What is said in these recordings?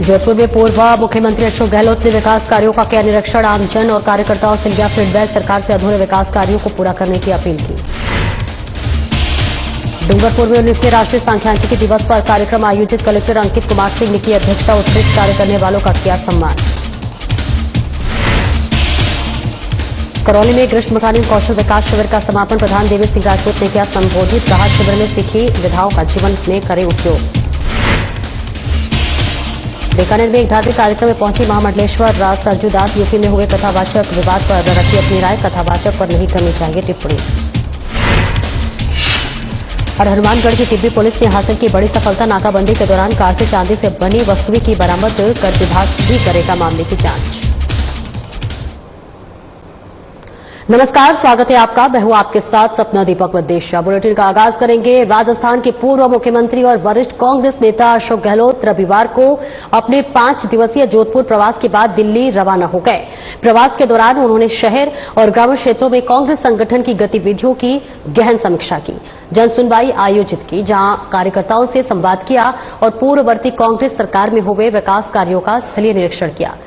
जोधपुर में पूर्व मुख्यमंत्री अशोक गहलोत ने विकास कार्यों का किया निरीक्षण। आमजन और कार्यकर्ताओं से लिया फीडबैक। सरकार से अधूरे विकास कार्यों को पूरा करने की अपील की। डूंगरपुर में 19वें राष्ट्रीय सांख्यिकी दिवस पर कार्यक्रम आयोजित। कलेक्टर अंकित कुमार सिंह ने की अध्यक्षता। उत्कृष्ट कार्य करने वालों का किया सम्मान। करौली में ग्रीष्मकालीन कौशल विकास शिविर का समापन प्रधान देवी सिंह राजपूत ने किया संबोधित। कहा, शिविर में सीखी विधाओं का जीवन में करे उपयोग। बीकानेर में एक धार्मिक कार्यक्रम में पहुंची महामंडलेश्वर राज सरजू दास। यूपी में हुए कथावाचक विवाद पर रखी अपनी राय। कथावाचक पर नहीं करनी चाहिए टिप्पणी। और हनुमानगढ़ की टिब्बी पुलिस ने हासिल की बड़ी सफलता। नाकाबंदी के दौरान कार से चांदी से बनी वस्तुएं की बरामद कर विभाग भी करेगा मामले की जांच। नमस्कार, स्वागत है आपका। मैं हूं आपके साथ सपना दीपक वद्देशिया। बुलेटिन का आगाज करेंगे। राजस्थान के पूर्व मुख्यमंत्री और वरिष्ठ कांग्रेस नेता अशोक गहलोत रविवार को अपने 5 दिवसीय जोधपुर प्रवास के बाद दिल्ली रवाना हो गए। प्रवास के दौरान उन्होंने शहर और ग्रामीण क्षेत्रों में कांग्रेस संगठन की गतिविधियों की गहन समीक्षा की। जनसुनवाई आयोजित की, जहां कार्यकर्ताओं से संवाद किया और पूर्ववर्ती कांग्रेस सरकार में हुए विकास कार्यों का स्थलीय निरीक्षण किया।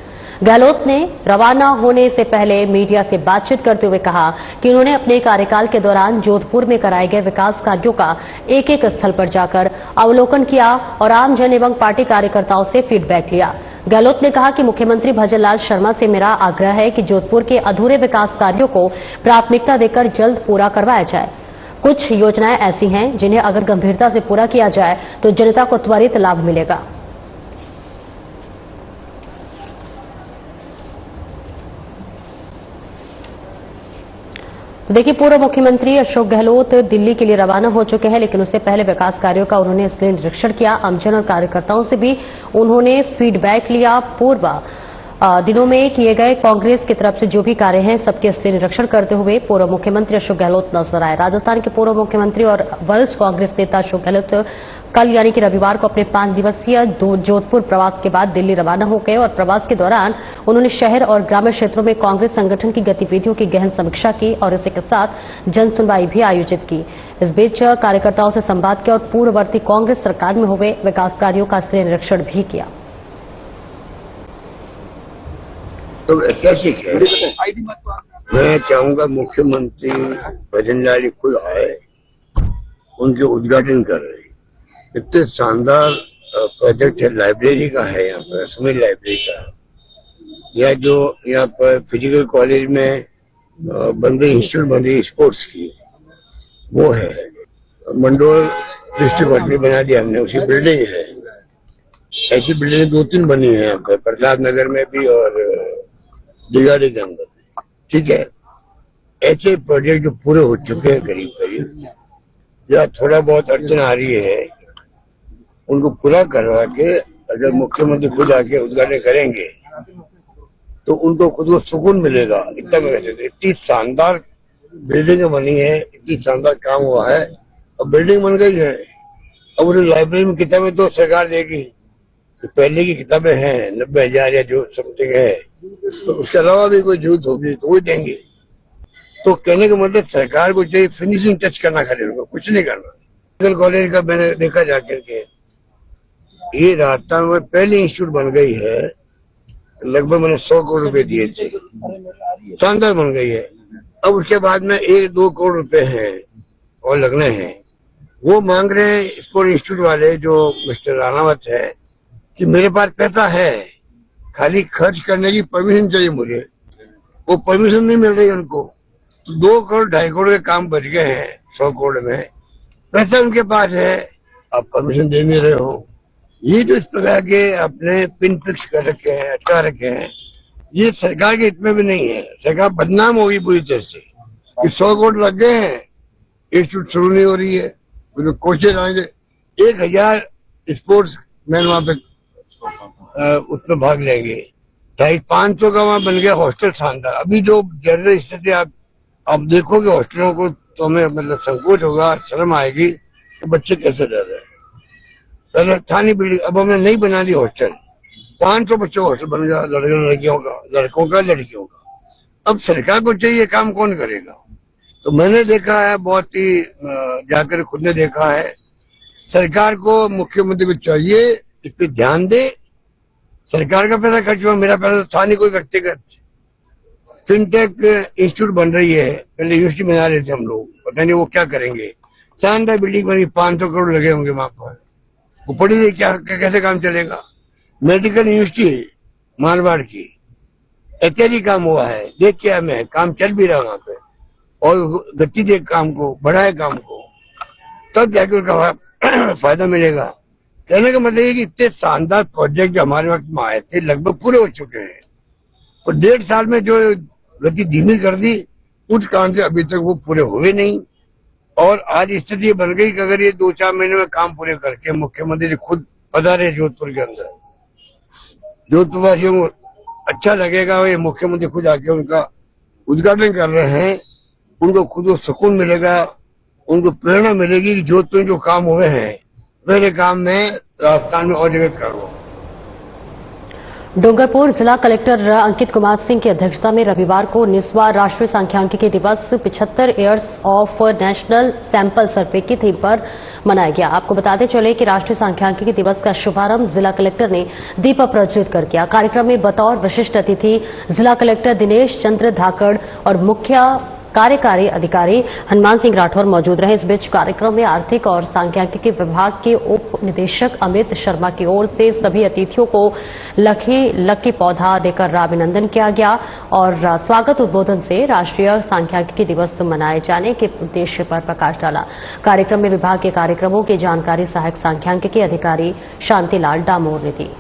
गहलोत ने रवाना होने से पहले मीडिया से बातचीत करते हुए कहा कि उन्होंने अपने कार्यकाल के दौरान जोधपुर में कराए गए विकास कार्यों का एक एक स्थल पर जाकर अवलोकन किया और आमजन एवं पार्टी कार्यकर्ताओं से फीडबैक लिया। गहलोत ने कहा कि मुख्यमंत्री भजनलाल शर्मा से मेरा आग्रह है कि जोधपुर के अधूरे विकास कार्यों को प्राथमिकता देकर जल्द पूरा करवाया जाए। कुछ योजनाएं ऐसी हैं जिन्हें अगर गंभीरता से पूरा किया जाए तो जनता को त्वरित लाभ मिलेगा। देखिए, पूर्व मुख्यमंत्री अशोक गहलोत दिल्ली के लिए रवाना हो चुके हैं, लेकिन उससे पहले विकास कार्यों का उन्होंने इसलिए निरीक्षण किया। आमजन और कार्यकर्ताओं से भी उन्होंने फीडबैक लिया। पूर्व दिनों में किए गए कांग्रेस की तरफ से जो भी कार्य हैं, सबके इसलिए निरीक्षण करते हुए पूर्व मुख्यमंत्री अशोक गहलोत नजर आए। राजस्थान के पूर्व मुख्यमंत्री और वरिष्ठ कांग्रेस नेता अशोक गहलोत कल यानी कि रविवार को अपने 5 दिवसीय जोधपुर प्रवास के बाद दिल्ली रवाना हो गए और प्रवास के दौरान उन्होंने शहर और ग्रामीण क्षेत्रों में कांग्रेस संगठन की गतिविधियों की गहन समीक्षा की और इसी के साथ जनसुनवाई भी आयोजित की। इस बीच कार्यकर्ताओं से संवाद किया और पूर्ववर्ती कांग्रेस सरकार में हुए विकास कार्यों का स्थलीय निरीक्षण भी किया। तो ऐतिहासिक है। मैं चाहूंगा मुख्यमंत्री भजनलाल खुद आए, उनके उद्घाटन कर रहे। इतने शानदार प्रोजेक्ट है, लाइब्रेरी का है यहाँ पर, सुमित लाइब्रेरी का, या जो यहाँ पर फिजिकल कॉलेज में बन रही इंस्टीट्यूट बन रही स्पोर्ट्स की, वो है। मंडोर डिस्ट्रिक्ट में बना दिया हमने, उसकी बिल्डिंग है। ऐसी बिल्डिंग 2-3 बनी है यहाँ पर, प्रताप नगर में भी और दिगाड़ी के अंदर। ठीक है, ऐसे प्रोजेक्ट जो पूरे हो चुके हैं करीब करीब, या थोड़ा बहुत अड़चन आ रही है, उनको पूरा करवा के अगर मुख्यमंत्री खुद आके उद्घाटन करेंगे तो उनको खुद को सुकून मिलेगा। इतना मैं कहते थे, इतनी शानदार बिल्डिंग बनी है, इतनी शानदार काम हुआ है, अब बिल्डिंग बन गई है। अब उन्हें लाइब्रेरी में किताबें तो सरकार देगी, तो पहले की किताबें हैं 90,000 या जो समथिंग है, तो उसके अलावा भी कोई जरूरत होगी तो वो देंगे। तो कहने का मतलब सरकार को चाहिए फिनिशिंग टच करना, खाली उनको कुछ नहीं करना। मेडिकल कॉलेज का मैंने देखा जाकर के, ये राजस्थान में पहली इंस्टीट्यूट बन गई है, लगभग मैंने 100 करोड़ रुपए दिए थे, शानदार बन गई है। अब उसके बाद में 1-2 करोड़ रुपए हैं और लगने हैं। वो मांग रहे हैं स्पोर्ट इंस्टीट्यूट वाले, जो मिस्टर राणावत है, कि मेरे पास पैसा है, खाली खर्च करने की परमिशन चाहिए मुझे। वो परमिशन नहीं मिल रही उनको, तो 2 करोड़ 2.5 करोड़ के काम बच गए हैं 100 करोड़ में, पैसा उनके पास है, आप परमिशन दे नहीं रहे हो। ये जो इस प्रकार के अपने पिन फिक्स कर रखे हैं, अटका रखे हैं, ये सरकार के हित में भी नहीं है। सरकार बदनाम होगी पूरी तरह से कि 100 करोड़ लग गए हैं, इंस्टीट्यूट शुरू नहीं हो रही है, तो कोचेज आएंगे। 1000 स्पोर्ट्स मैन वहां पे उसमें भाग लेंगे। 500 का वहां बन गया हॉस्टल, शानदार। अभी जो जनरल स्थिति आप देखोगे हॉस्टलों को, तो हमें मतलब संकोच होगा, शर्म आएगी कि बच्चे कैसे रह रहे हैं। पहले था नहीं बिल्डिंग, अब हमने नहीं बना दी हॉस्टल। 500 बच्चों का हॉस्टल बन गया, लड़कियों का, लड़कों का, लड़कियों का। अब सरकार को चाहिए, काम कौन करेगा? तो मैंने देखा है, बहुत ही जाकर खुद ने देखा है, सरकार को मुख्यमंत्री को चाहिए इस पे ध्यान दे सरकार का पैसा खर्च हुआ, मेरा पैसा तो था नहीं कोई व्यक्तिगत। फिनटेक इंस्टीट्यूट बन रही है, पहले यूनिवर्सिटी बना रहे थे हम लोग, पता नहीं वो क्या करेंगे। शानदार बिल्डिंग बनी, 500 करोड़ लगे होंगे वहां पर, वो पड़ी नहीं, क्या कैसे काम चलेगा। मेडिकल यूनिवर्सिटी मारवाड़ की, इत्यादि काम हुआ है, देख के हमें काम चल भी रहा वहां पे, और गति दे काम को, बढ़ाए काम को, तब जाके उसका फायदा मिलेगा। कहने का मतलब है कि इतने शानदार प्रोजेक्ट जो हमारे वक्त में आए थे लगभग पूरे हो चुके हैं, और 1.5 साल में जो गति धीमी कर दी, उस कारण से अभी तक वो पूरे हुए नहीं। और आज स्थिति ये बन गई कि अगर ये 2-4 महीने में काम पूरे करके मुख्यमंत्री जी खुद पधारे जोधपुर के अंदर, जोधपुरवासियों को अच्छा लगेगा, ये मुख्यमंत्री खुद आके उनका उद्घाटन कर रहे हैं, उनको खुद को सुकून मिलेगा, उनको प्रेरणा मिलेगी कि जोधपुर में जो काम हुए हैं मेरे काम में राजस्थान में और जगह करो। डूंगरपुर जिला कलेक्टर अंकित कुमार सिंह की अध्यक्षता में रविवार को 19वां राष्ट्रीय सांख्यिकी दिवस 75 years of national sample survey की थीम पर मनाया गया। आपको बताते चले कि राष्ट्रीय सांख्यिकी दिवस का शुभारंभ जिला कलेक्टर ने दीप प्रज्वलित कर किया। कार्यक्रम में बतौर विशिष्ट अतिथि जिला कलेक्टर दिनेश चंद्र धाकड़ और मुख्य कार्यकारी अधिकारी हनुमान सिंह राठौर मौजूद रहे। इस बीच कार्यक्रम में आर्थिक और सांख्यिकी विभाग के उप निदेशक अमित शर्मा की ओर से सभी अतिथियों को लकी पौधा देकर अभिनंदन किया गया और स्वागत उद्बोधन से राष्ट्रीय सांख्यिकी दिवस मनाए जाने के उद्देश्य पर प्रकाश डाला। कार्यक्रम में विभाग के कार्यक्रमों की जानकारी सहायक सांख्यिकी अधिकारी शांतिलाल डामोर ने दी।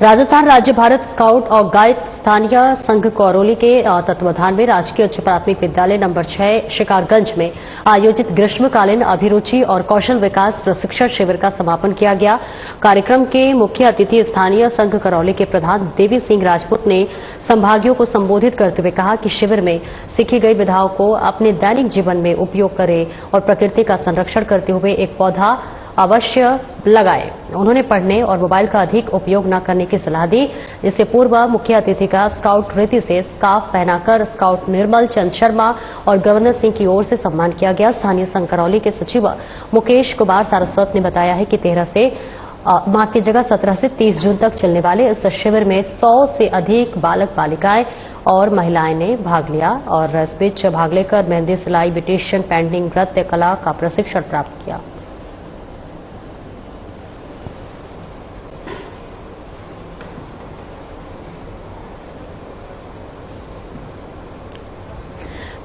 राजस्थान राज्य भारत स्काउट और गाइड स्थानीय संघ करौली के तत्वाधान में राजकीय उच्च प्राथमिक विद्यालय नंबर 6 शिकारगंज में आयोजित ग्रीष्मकालीन अभिरुचि और कौशल विकास प्रशिक्षण शिविर का समापन किया गया। कार्यक्रम के मुख्य अतिथि स्थानीय संघ करौली के प्रधान देवी सिंह राजपूत ने संभागियों को संबोधित करते हुए कहा कि शिविर में सीखी गई विधाओं को अपने दैनिक जीवन में उपयोग करें और प्रकृति का संरक्षण करते हुए एक पौधा अवश्य लगाए। उन्होंने पढ़ने और मोबाइल का अधिक उपयोग न करने की सलाह दी। इससे पूर्व मुख्य अतिथि का स्काउट रीति से स्कार्फ पहनाकर स्काउट निर्मल चंद शर्मा और गवर्नर सिंह की ओर से सम्मान किया गया। स्थानीय संघ करौली के सचिव मुकेश कुमार सारस्वत ने बताया है कि 17 से 30 जून तक चलने वाले इस शिविर में 100 से अधिक बालक बालिकाएं और महिलाएं ने भाग लिया और इस बीच भाग लेकर मेहंदी सिलाई, ब्यूटिशियन, पेंटिंग, नृत्य कला का प्रशिक्षण प्राप्त किया।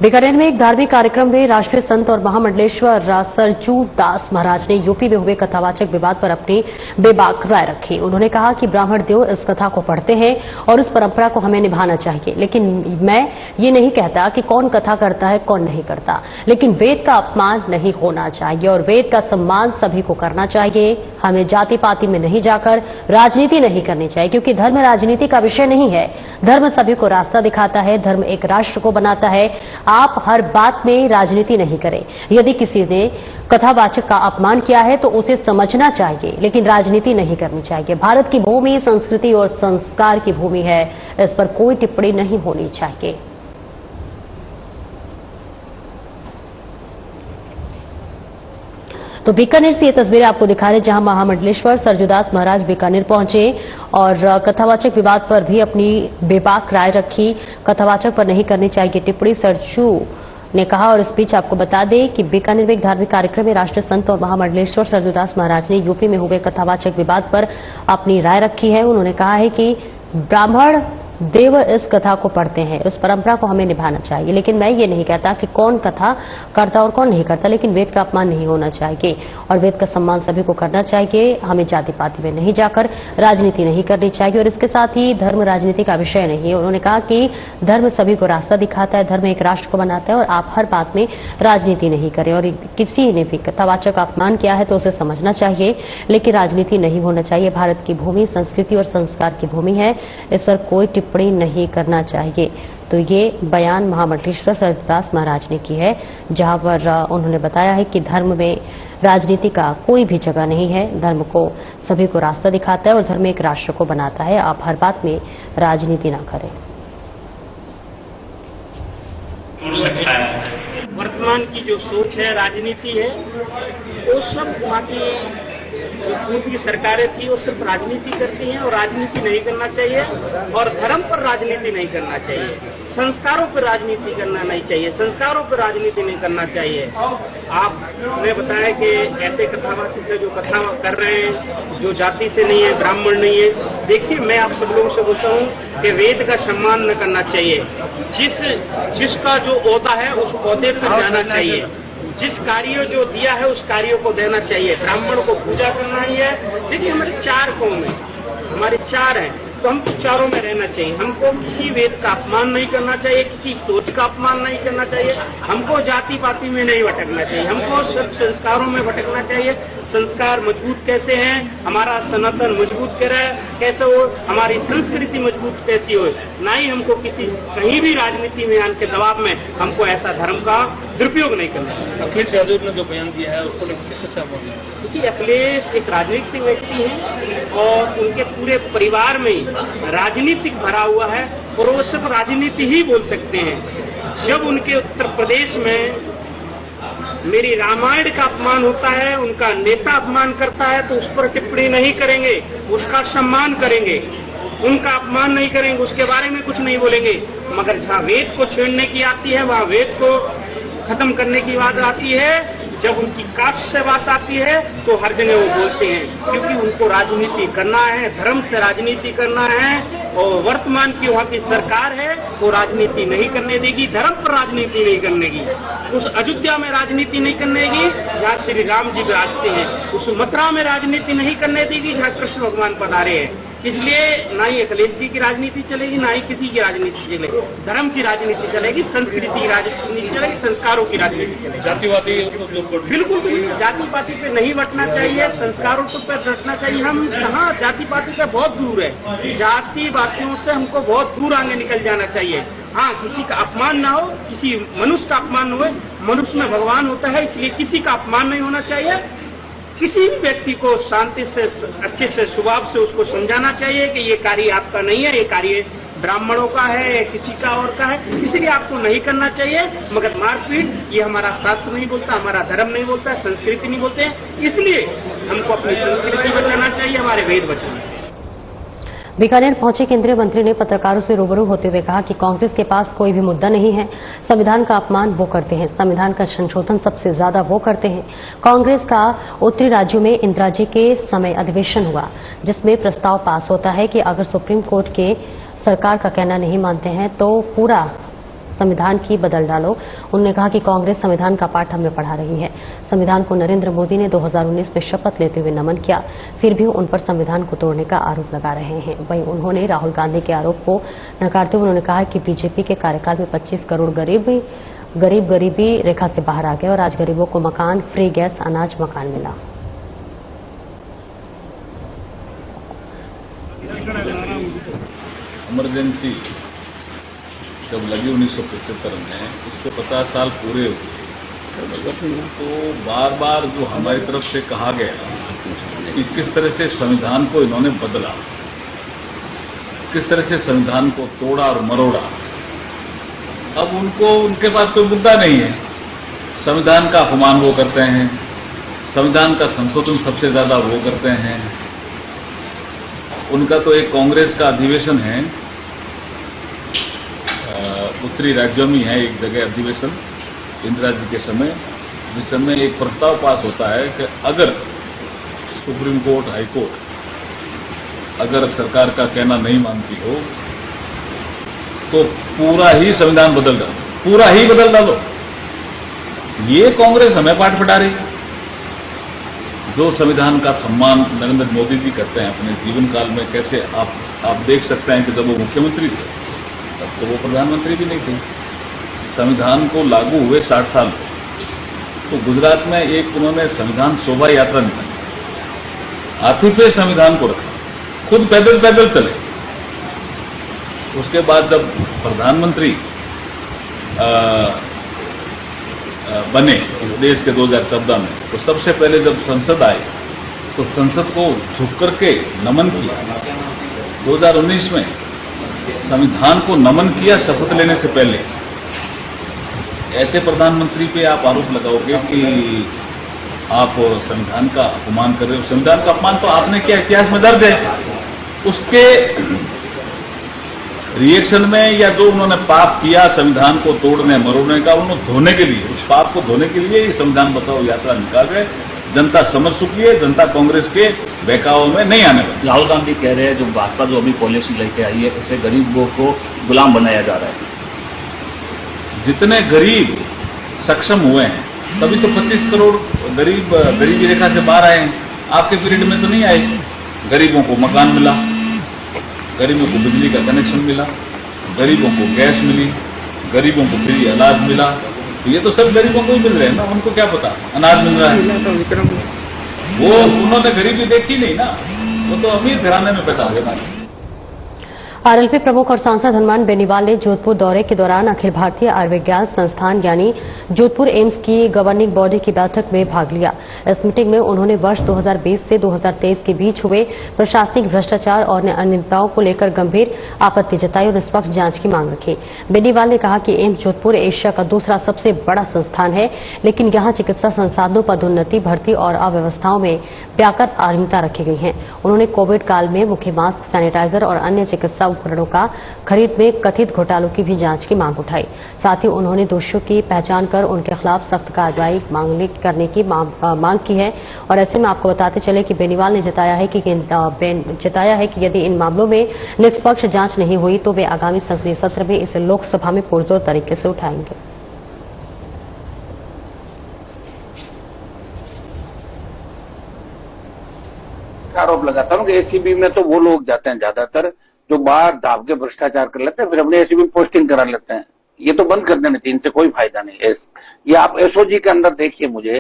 बीकानेर में एक धार्मिक कार्यक्रम में राष्ट्रीय संत और महामंडलेश्वर सरजू दास महाराज ने यूपी में हुए कथावाचक विवाद पर अपनी बेबाक राय रखी। उन्होंने कहा कि ब्राह्मण देव इस कथा को पढ़ते हैं और उस परंपरा को हमें निभाना चाहिए, लेकिन मैं ये नहीं कहता कि कौन कथा करता है कौन नहीं करता, लेकिन वेद का अपमान नहीं होना चाहिए और वेद का सम्मान सभी को करना चाहिए। हमें जाति पाति में नहीं जाकर राजनीति नहीं करनी चाहिए, क्योंकि धर्म राजनीति का विषय नहीं है। धर्म सभी को रास्ता दिखाता है, धर्म एक राष्ट्र को बनाता है। आप हर बात में राजनीति नहीं करें। यदि किसी ने कथावाचक का अपमान किया है तो उसे समझना चाहिए, लेकिन राजनीति नहीं करनी चाहिए। भारत की भूमि संस्कृति और संस्कार की भूमि है, इस पर कोई टिप्पणी नहीं होनी चाहिए। तो बीकानेर से ये तस्वीरें आपको दिखा रहे, जहां महामंडलेश्वर सरजूदास महाराज बीकानेर पहुंचे और कथावाचक विवाद पर भी अपनी बेबाक राय रखी। कथावाचक पर नहीं करनी चाहिए टिप्पणी, सरजू ने कहा। और इस बीच आपको बता दें कि बीकानेर में एक धार्मिक कार्यक्रम में राष्ट्रीय संत और महामंडलेश्वर सरजूदास महाराज ने यूपी में हुए कथावाचक विवाद पर अपनी राय रखी है। उन्होंने कहा है कि ब्राह्मण देव इस कथा को पढ़ते हैं, उस परंपरा को हमें निभाना चाहिए, लेकिन मैं ये नहीं कहता कि कौन कथा करता और कौन नहीं करता, लेकिन वेद का अपमान नहीं होना चाहिए और वेद का सम्मान सभी को करना चाहिए। हमें जाति पाति में नहीं जाकर राजनीति नहीं करनी चाहिए और इसके साथ ही धर्म राजनीति का विषय नहीं है। उन्होंने कहा कि धर्म सभी को रास्ता दिखाता है, धर्म एक राष्ट्र को बनाता है और आप हर बात में राजनीति नहीं करें और किसी ने भी कथावाचक का अपमान किया है तो उसे समझना चाहिए, लेकिन राजनीति नहीं होना चाहिए। भारत की भूमि संस्कृति और संस्कार की भूमि है, इस पर कोई टिप्पणी नहीं करना चाहिए। तो ये बयान महामंडलेश्वर सरजूदास महाराज ने की है, जहां पर उन्होंने बताया है कि धर्म में राजनीति का कोई भी जगह नहीं है। धर्म को सभी को रास्ता दिखाता है और धर्म एक राष्ट्र को बनाता है। आप हर बात में राजनीति ना करें। वर्तमान की जो सोच है, राजनीति है, वो सब वहाँ की जो पूर्व की सरकारें थी वो सिर्फ राजनीति करती हैं और राजनीति नहीं करना चाहिए और धर्म पर राजनीति नहीं करना चाहिए, संस्कारों पर राजनीति करना नहीं चाहिए, संस्कारों पर राजनीति नहीं करना चाहिए। आपने बताया कि ऐसे कथावाचक है जो कथा कर रहे हैं, जो जाति से नहीं है, ब्राह्मण नहीं है। देखिए, मैं आप सब लोगों से बोलता हूँ कि वेद का सम्मान न करना चाहिए। जिसका जो ओहदा है उस ओहदे पर जाना चाहिए, जिस कार्य जो दिया है उस कार्य को देना चाहिए। ब्राह्मण को पूजा करना ही है। देखिए, हमारे 4 कौम है, हमारे 4 हैं, तो हमको चारों में रहना चाहिए। हमको किसी वेद का अपमान नहीं करना चाहिए, किसी सोच का अपमान नहीं करना चाहिए, हमको जाति पाति में नहीं भटकना चाहिए, हमको सब संस्कारों में भटकना चाहिए। संस्कार मजबूत कैसे हैं, हमारा सनातन मजबूत कैसे हो, हमारी संस्कृति मजबूत कैसी हो, ना ही हमको कहीं भी राजनीति में आने के दबाव में हमको ऐसा धर्म का दुरुपयोग नहीं करना चाहिए। अखिलेश यादव ने जो बयान दिया है उसको लेकर किससे सहमत है? क्योंकि अखिलेश एक राजनीतिक व्यक्ति है और उनके पूरे परिवार में राजनीतिक भरा हुआ है और वो सिर्फ राजनीति ही बोल सकते हैं। जब उनके उत्तर प्रदेश में मेरी रामायण का अपमान होता है, उनका नेता अपमान करता है, तो उस पर टिप्पणी नहीं करेंगे, उसका सम्मान करेंगे, उनका अपमान नहीं करेंगे, उसके बारे में कुछ नहीं बोलेंगे। मगर जहां वेद को छेड़ने की आती है, वहां वेद को खत्म करने की बात आती है, जब उनकी कास्ट से बात आती है तो हर जगह वो बोलते हैं, क्योंकि उनको राजनीति करना है, धर्म से राजनीति करना है। और वर्तमान की वहाँ की सरकार है वो राजनीति नहीं करने देगी, धर्म पर राजनीति नहीं करने देगी। उस अयोध्या में राजनीति नहीं करने देगी जहाँ श्री राम जी विराजते हैं, उस मथुरा में राजनीति नहीं करने देगी जहाँ कृष्ण भगवान पधारे हैं। इसलिए ना ही अखिलेश जी की राजनीति चलेगी, ना ही किसी की राजनीति चलेगी। धर्म की राजनीति चलेगी, संस्कृति की राजनीति चलेगी, संस्कारों की राजनीति चलेगी। जातिवादी बिल्कुल जाति पाति पे नहीं बटना चाहिए, संस्कारों पर बटना चाहिए। हम कहाँ जाति पाति पे बहुत दूर है, जातिवादियों से हमको बहुत दूर आगे निकल जाना चाहिए। हाँ, किसी का अपमान ना हो, किसी मनुष्य का अपमान हो। मनुष्य में भगवान होता है, इसलिए किसी का अपमान नहीं होना चाहिए। किसी भी व्यक्ति को शांति से, अच्छे से, स्वभाव से उसको समझाना चाहिए कि ये कार्य आपका नहीं है, ये कार्य ब्राह्मणों का है, किसी का और का है, इसलिए आपको नहीं करना चाहिए। मगर मारपीट ये हमारा शास्त्र नहीं बोलता, हमारा धर्म नहीं बोलता, संस्कृति नहीं बोलते हैं, इसलिए हमको अपनी संस्कृति बचाना चाहिए, हमारे वेद बचाना चाहिए। बीकानेर पहुंचे केंद्रीय मंत्री ने पत्रकारों से रूबरू होते हुए कहा कि कांग्रेस के पास कोई भी मुद्दा नहीं है, संविधान का अपमान वो करते हैं, संविधान का संशोधन सबसे ज्यादा वो करते हैं। कांग्रेस का उत्तरी राज्यों में इंदिरा जी के समय अधिवेशन हुआ, जिसमें प्रस्ताव पास होता है कि अगर सुप्रीम कोर्ट के सरकार का कहना नहीं मानते हैं तो पूरा संविधान की बदल डालो। उन्होंने कहा कि कांग्रेस संविधान का पाठ हमें पढ़ा रही है। संविधान को नरेंद्र मोदी ने 2019 में शपथ लेते हुए नमन किया, फिर भी उन पर संविधान को तोड़ने का आरोप लगा रहे हैं। वहीं उन्होंने राहुल गांधी के आरोप को नकारते हुए उन्होंने कहा कि बीजेपी के कार्यकाल में 25 करोड़ गरीब गरीबी रेखा से बाहर आ गए और आज गरीबों को मकान, फ्री गैस, अनाज, मकान मिला। इमरजेंसी जब लगी 1975 में, उसके 50 साल पूरे हुए, तो बार बार जो हमारी तरफ से कहा गया कि किस तरह से संविधान को इन्होंने बदला, किस तरह से संविधान को तोड़ा और मरोड़ा, अब उनके पास कोई मुद्दा नहीं है। संविधान का अपमान वो करते हैं, संविधान का संशोधन सबसे ज्यादा वो करते हैं। उनका तो एक कांग्रेस का अधिवेशन है, उत्तरी राज्यों में है एक जगह अधिवेशन इंदिरा जी के समय, जिस समय एक प्रस्ताव पास होता है कि अगर सुप्रीम कोर्ट, हाई कोर्ट अगर सरकार का कहना नहीं मानती हो तो पूरा ही संविधान बदल डालो, पूरा ही बदल डालो। ये कांग्रेस हमें पाठ पढ़ा रही। जो संविधान का सम्मान नरेंद्र मोदी जी करते हैं अपने जीवन काल में, कैसे आप देख सकते हैं कि जब वो मुख्यमंत्री थे तब तो वो प्रधानमंत्री भी नहीं थे। संविधान को लागू हुए 60 साल, तो गुजरात में एक उन्होंने संविधान शोभा यात्रा निकाली, हाथी पे संविधान को रखा, खुद पैदल पैदल चले। उसके बाद जब प्रधानमंत्री बने इस देश के 2014 में, तो सबसे पहले जब संसद आए तो संसद को झुक करके नमन किया। 2019 में संविधान को नमन किया शपथ लेने से पहले। ऐसे प्रधानमंत्री पे आप आरोप लगाओगे कि आप संविधान का अपमान कर रहे हो। संविधान का अपमान तो आपने किया, इतिहास में दर्ज है। उसके रिएक्शन में या जो उन्होंने पाप किया संविधान को तोड़ने मरोड़ने का, उन्होंने धोने के लिए, उस पाप को धोने के लिए ये संविधान बचाओ यात्रा निकाल रहे। जनता समझ चुकी है, जनता कांग्रेस के बहकावों में नहीं आने वाली। राहुल गांधी कह रहे हैं जो भाजपा जो अभी पॉलिसी लेके आई है इससे गरीबों को गुलाम बनाया जा रहा है। जितने गरीब सक्षम हुए हैं तभी तो 25 करोड़ गरीब गरीबी रेखा से बाहर आए हैं। आपके पीरियड में तो नहीं आए। गरीबों को मकान मिला, गरीबों को बिजली का कनेक्शन मिला, गरीबों को गैस मिली, गरीबों को फ्री अनाज मिला। तो ये तो सब गरीबों को ही मिल रहे हैं ना, उनको क्या पता अनाज मिल रहा है। वो उन्होंने गरीबी देखी नहीं ना, वो तो अमीर घराने में पैदा हुए ना। आरएलपी प्रमुख और सांसद हनुमान बेनीवाल ने जोधपुर दौरे के दौरान अखिल भारतीय आयुर्विज्ञान संस्थान यानी जोधपुर एम्स की गवर्निंग बॉडी की बैठक में भाग लिया। इस मीटिंग में उन्होंने वर्ष 2020 से 2023 के बीच हुए प्रशासनिक भ्रष्टाचार और अनियमितताओं को लेकर गंभीर आपत्ति जताई और निष्पक्ष जांच की मांग रखी। बेनीवाल ने कहा कि एम्स जोधपुर एशिया का दूसरा सबसे बड़ा संस्थान है, लेकिन यहां चिकित्सा संसाधनों, पदोन्नति, भर्ती और अव्यवस्थाओं में व्यापक अनियमितता रखी गई है। उन्होंने कोविड काल में मुख्य मास्क, सैनिटाइजर और अन्य चिकित्सा उपकरणों का खरीद में कथित घोटालों की भी जांच की मांग उठाई। साथ ही उन्होंने दोषियों की पहचान कर उनके खिलाफ सख्त कार्रवाई करने की मांग की है। और ऐसे में आपको बताते चले कि बेनीवाल ने जताया है कि यदि इन मामलों में निष्पक्ष जांच नहीं हुई तो वे आगामी संसदीय सत्र में इसे लोकसभा में पुरजोर तरीके से उठाएंगे। आरोप लगाता हूं कि एसीबी में तो वो लोग जाते हैं ज्यादातर जो बाहर दाब के भ्रष्टाचार कर लेते हैं, फिर अपने एसीबी में पोस्टिंग करा लेते हैं। ये तो बंद कर देना चाहिए, इनसे कोई फायदा नहीं। ये आप एसओजी के अंदर देखिए मुझे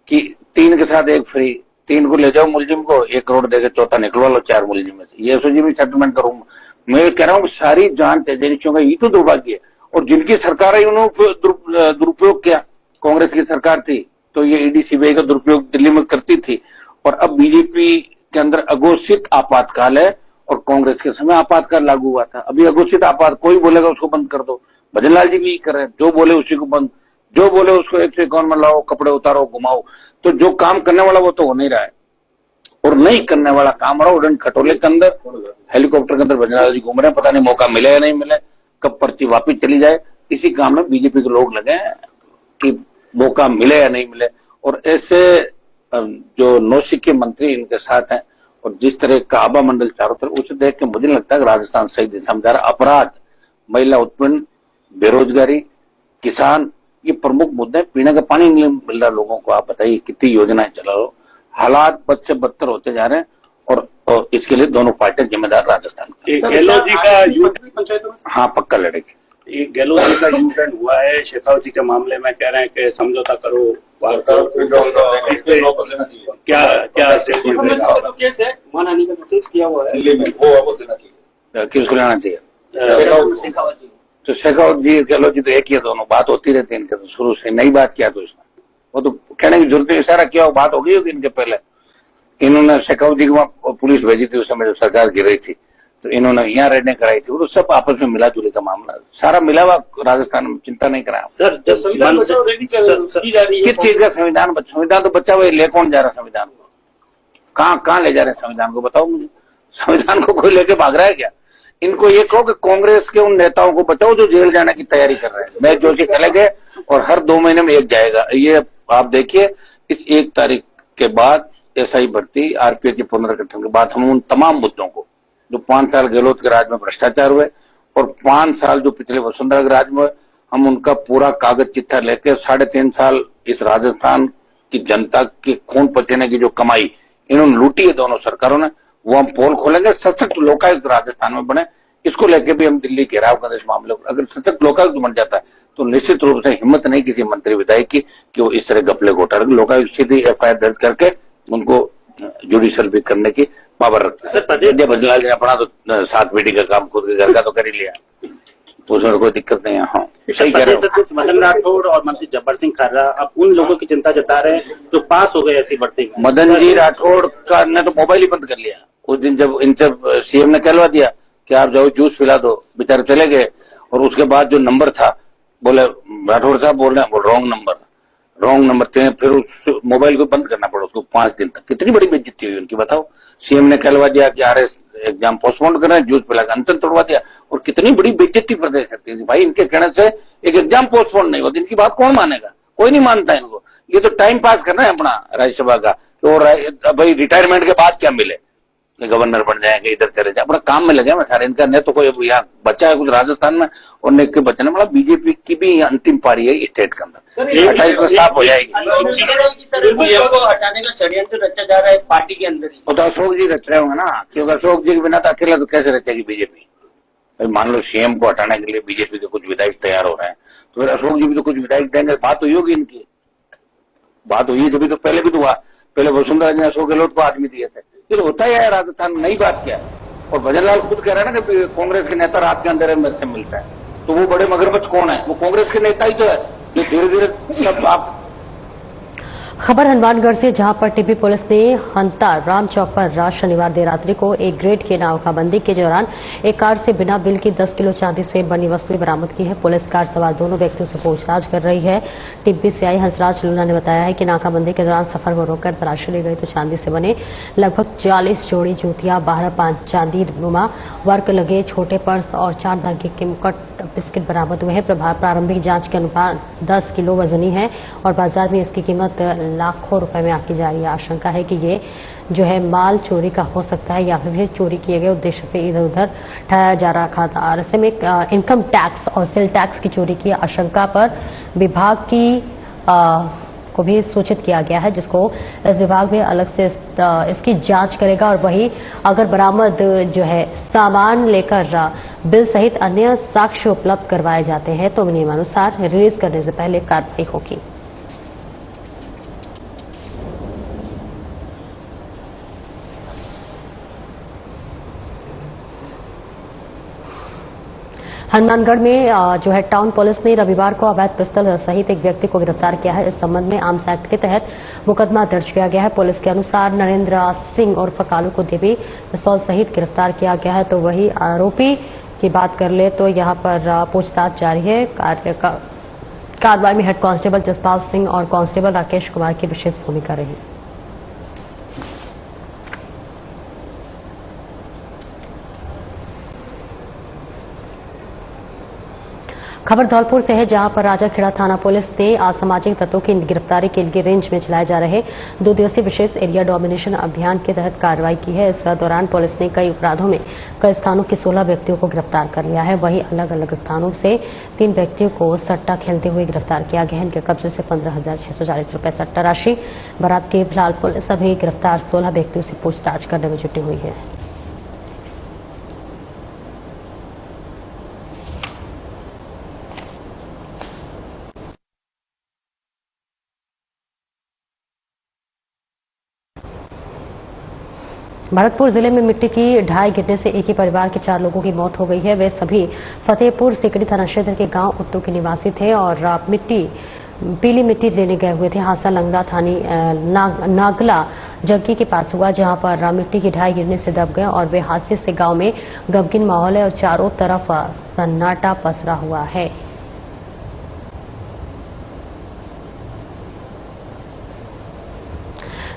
कि 3 के साथ 1 फ्री, 3 को ले जाओ मुलजिम को, 1 करोड़ देकर चौथा निकलवा लो 4 मुलजिम में से। ये एसओजी में सेटलमेंट करूंगा। मैं कह रहा हूँ सारी जांच एजेंसियों का ये तो दुर्भाग्य है। और जिनकी सरकार है उन्होंने दुरुपयोग किया। कांग्रेस की सरकार थी तो ये ईडी सीबीआई का दुरुपयोग दिल्ली में करती थी। और अब बीजेपी के अंदर अघोषित आपातकाल है और कांग्रेस के समय आपातकाल लागू हुआ था। अभी अघोषित आपात कोई बोलेगा उसको बंद कर दो। भजनलाल जी भी यही कर रहे हैं, जो बोले उसी को बंद, जो बोले उसको 151 में लाओ, कपड़े उतारो, घुमाओ। तो जो काम करने वाला वो तो हो नहीं रहा है और नहीं करने वाला काम रहा उड़न खटोले के अंदर, हेलीकॉप्टर के अंदर भजनलाल जी घूम रहे हैं। पता नहीं मौका मिले या नहीं मिले, कब पर्ची वापिस चली जाए। इसी काम में बीजेपी के लोग लगे हैं कि मौका मिले या नहीं मिले। और ऐसे जो नौसिखिए मंत्री इनके साथ हैं और जिस तरह का आभा मंडल चारों तरफ, उसे देख के मुझे लगता है कि राजस्थान सही दिशा में जा रहा है। अपराध, महिला उत्पन्न, बेरोजगारी, किसान, ये प्रमुख मुद्दे हैं। पीने का पानी नहीं मिल रहा लोगों को। आप बताइए कितनी योजनाएं चला रहे हो। हालात बद से बदतर होते जा रहे हैं और इसके लिए दोनों पार्टियां जिम्मेदार राजस्थान। गहलोत जी का हाँ पक्का लड़ेगी। गहलोत जी का यू टर्न हुआ है शेखावत जी के मामले में, कह रहे हैं कि समझौता करो। इस पे क्या केस है, मानहानि का केस किया हुआ है दिल्ली में, वो वापस देना चाहिए। किसको लेना चाहिए? तो शेखावत जी गहलोत जी तो एक ही है, दोनों बात होती रहती है इनके। तो शुरू से नई बात किया तो इसने, वो तो कहने की जरूरत है। इशारा किया हो, बात हो गई होगी इनके पहले। इन्होंने शेखावत जी को पुलिस भेजी थी उस समय जब सरकार गिर रही थी, तो इन्होंने यहाँ रेडें कराई थी। वो तो सब आपस में मिला जुले का मामला, सारा मिला हुआ राजस्थान में। चिंता नहीं करा सर। जब संविधान बचाओ रैली की जा रही है, किस चीज का संविधान? संविधान तो बच्चा हुआ ले कौन जा रहा है संविधान को? कहाँ ले जा रहे हैं संविधान को, बताओ मुझे। संविधान को कोई लेके भाग रहा है क्या? इनको ये कहो कि कांग्रेस के उन नेताओं को बचाओ जो जेल जाने की तैयारी कर रहे हैं। मैं जोशी चले गए और हर 2 महीने में एक जाएगा। ये आप देखिए इस 1 तारीख के बाद एसआई भर्ती, आरपीएफ के पुनर्गठन के बाद हम उन तमाम मुद्दों को, जो 5 साल गहलोत के राज में भ्रष्टाचार हुए और 5 साल जो पिछले वसुंधरा के राज में, हम उनका पूरा कागज चिट्ठा लेकर 3.5 साल इस राजस्थान की जनता के खून पसीने की जो कमाई इन्होंने लूटी है दोनों सरकारों ने, वो हम पोल खोलेंगे। सशक्त लोकायुक्त राजस्थान में बने, इसको लेके भी हम दिल्ली घेराव करें इस मामले को। अगर सशक्त लोकायुक्त बन जाता है तो निश्चित रूप से हिम्मत नहीं किसी मंत्री विधायक की कि वो इस तरह घपले घोटाले। लोकायुक्त सीधी एफआईआर दर्ज करके उनको जुडिशियल भी करने की पावर रखता है। भजनलाल जी ने अपना तो 7 बेटी का काम खुद के घर का तो कर ही लिया। उसमें कोई दिक्कत नहीं है। हाँ सही कह रहे हो। सदस्य मदन राठौड़ और मंत्री जब्बार सिंह खर्रा अब उन लोगों की चिंता जता रहे हैं जो पास हो गए ऐसी बढ़ती। मदन जी राठौड़ का ने तो मोबाइल ही बंद कर लिया उस दिन, जब इनसे सीएम ने कहलवा दिया कि आप जाओ जूस पिला दो, बेचारे चले गए। और उसके बाद जो नंबर था, बोले राठौड़ साहब बोल रहे हैं रॉन्ग नंबर थे, फिर उस मोबाइल को बंद करना पड़ा उसको 5 दिन तक। कितनी बड़ी बेइज्जती हुई उनकी, बताओ। सीएम ने कहलवा दिया कि आरएस एग्जाम पोस्टपोन कर रहे हैं, जूस पिला के अंतर तोड़वा दिया। और कितनी बड़ी बेइज्जती प्रदेश सकती है भाई, इनके कहने से एक एग्जाम पोस्टपोन नहीं होती। इनकी बात कौन मानेगा, कोई नहीं मानता इनको। ये तो टाइम पास करना है अपना राज्यसभा का। तो भाई रिटायरमेंट के बाद क्या मिले, गवर्नर बन जाएंगे, इधर चले जाए, अपना काम में लगे। मैं सारे इनका नहीं तो कोई यहाँ बचा है कुछ राजस्थान में और ने के बचने वाला। बीजेपी की भी अंतिम पारी है स्टेट के अंदर, 28 में साफ हो जाएगी। को हटाने का षड्यंत्र रचा जा रहा है पार्टी के अंदर ही। तो अशोक जी रच रहे होंगे ना, क्योंकि अशोक जी के बिना तो अकेला तो कैसे रचेगी बीजेपी। मान लो सीएम को हटाने के लिए बीजेपी के कुछ विधायक तैयार हो रहे हैं, तो फिर अशोक जी भी तो कुछ विधायक देंगे। बात तो होगी इनकी, बात हुई जब तो पहले भी तो हुआ। पहले वसुंधरा जी ने अशोक गहलोत को आदमी दिए थे। ये तो होता ही है राजस्थान में, नई बात क्या है। और भजनलाल खुद कह रहे हैं ना कि कांग्रेस के नेता रात के अंदर मेरे से मिलता है, तो वो बड़े मगरमच्छ कौन है? वो कांग्रेस के नेता ही तो है जो धीरे धीरे सब आप। खबर हनुमानगढ़ से, जहां पर टिब्बी पुलिस ने हंता राम चौक पर रात शनिवार देर रात्रि को एक ग्रेड की नाकाबंदी के दौरान एक कार से बिना बिल की 10 किलो चांदी से बनी वस्तुएं बरामद की है। पुलिस कार सवार दोनों व्यक्तियों से पूछताछ कर रही है। टिब्बी से आई हंसराज लूना ने बताया है कि नाकाबंदी के दौरान सफर में रोककर तलाशी ली गई तो चांदी से बने लगभग 40 जोड़ी जूतियां, 12 चांदी नुमा वर्क लगे छोटे पर्स और 4 धागे के मुकुट बिस्किट बरामद हुए हैं। प्रारंभिक जांच के अनुसार 10 किलो वजनी है और बाजार में इसकी कीमत लाखों रुपए में आकी जा रही है। आशंका है कि ये जो है माल चोरी का हो सकता है या फिर चोरी किए गए उद्देश्य से इधर उधर ठहराया जा रहा था। ऐसे में इनकम टैक्स और सेल टैक्स की चोरी की आशंका पर विभाग की को भी सूचित किया गया है, जिसको इस विभाग में अलग से इसकी जांच करेगा। और वही अगर बरामद जो है सामान लेकर बिल सहित अन्य साक्ष्य उपलब्ध करवाए जाते हैं तो नियमानुसार रिलीज करने से पहले कार्रवाई होगी। हनुमानगढ़ में जो है टाउन पुलिस ने रविवार को अवैध पिस्तौल सहित एक व्यक्ति को गिरफ्तार किया है। इस संबंध में आर्म्स एक्ट के तहत मुकदमा दर्ज किया गया है। पुलिस के अनुसार नरेंद्र सिंह उर्फ कालू को देवी पिस्तौल सहित गिरफ्तार किया गया है। तो वही आरोपी की बात कर ले तो यहां पर पूछताछ जारी है। कार्रवाई में हेड कांस्टेबल जसपाल सिंह और कांस्टेबल राकेश कुमार की विशेष भूमिका रही। खबर धौलपुर से है, जहां पर राजाखेड़ा थाना पुलिस ने असामाजिक तत्वों की गिरफ्तारी के लिए रेंज में चलाए जा रहे 2 दिवसीय विशेष एरिया डोमिनेशन अभियान के तहत कार्रवाई की है। इस दौरान पुलिस ने कई अपराधों में कई स्थानों के 16 व्यक्तियों को गिरफ्तार कर लिया है। वहीं अलग अलग स्थानों से 3 व्यक्तियों को सट्टा खेलते हुए गिरफ्तार किया गया है। इनके कब्जे से 15,640 रुपए सट्टा राशि बरामद की। फिलहाल पुलिस सभी गिरफ्तार 16 व्यक्तियों से पूछताछ करने में जुटी हुई है। भरतपुर जिले में मिट्टी की ढाई गिरने से एक ही परिवार के 4 लोगों की मौत हो गई है। वे सभी फतेहपुर सिकड़ी थाना क्षेत्र के गांव उत्तू के निवासी थे और पीली मिट्टी लेने गए हुए थे। हादसा लंगदा थानी नागला जग्गी के पास हुआ, जहां पर मिट्टी की ढाई गिरने से दब गए और वे हादसे से गांव में गमगीन माहौल है और चारों तरफ सन्नाटा पसरा हुआ है।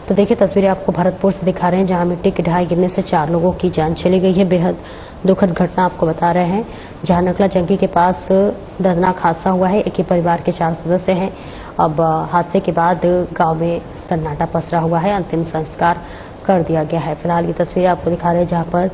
तो देखिए तस्वीरें आपको भरतपुर से दिखा रहे हैं, जहां मिट्टी की ढाई गिरने से 4 लोगों की जान चली गई है। बेहद दुखद घटना आपको बता रहे हैं, जहां नकला जंगी के पास दर्दनाक हादसा हुआ है। एक ही परिवार के 4 सदस्य हैं। अब हादसे के बाद गांव में सन्नाटा पसरा हुआ है। अंतिम संस्कार कर दिया गया है। फिलहाल ये तस्वीरें आपको दिखा रहे हैं, जहां पर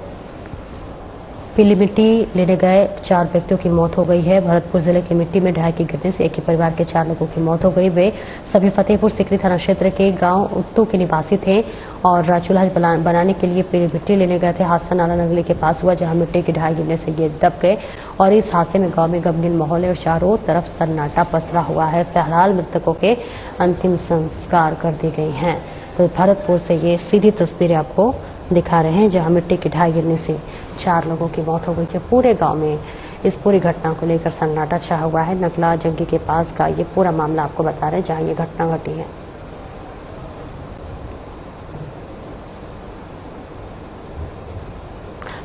पीली मिट्टी लेने गए 4 व्यक्तियों की मौत हो गई है। भरतपुर जिले की मिट्टी में ढाई की गिरने से एक ही परिवार के 4 लोगों की मौत हो गई। वे सभी फतेहपुर सिकरी थाना क्षेत्र के गांव उत्तू के निवासी थे और चूल्हा बनाने के लिए पीली मिट्टी लेने गए थे। हादसा नाला नगली के पास हुआ, जहां मिट्टी की ढाई गिरने से ये दब गए और इस हादसे में गांव में गमगीन माहौल है और चारों तरफ सन्नाटा पसरा हुआ है। फिलहाल मृतकों के अंतिम संस्कार कर दिए गए हैं। तो भरतपुर से ये सीधी तस्वीरें आपको दिखा रहे हैं, जहां मिट्टी की ढाई गिरने से 4 लोगों की मौत हो गई है। पूरे गांव में इस पूरी घटना को लेकर सन्नाटा छा हुआ है। नकला जंगी के पास का ये पूरा मामला आपको बता रहे हैं जहां ये घटना घटी है।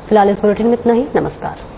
फिलहाल इस बुलेटिन में इतना ही। नमस्कार।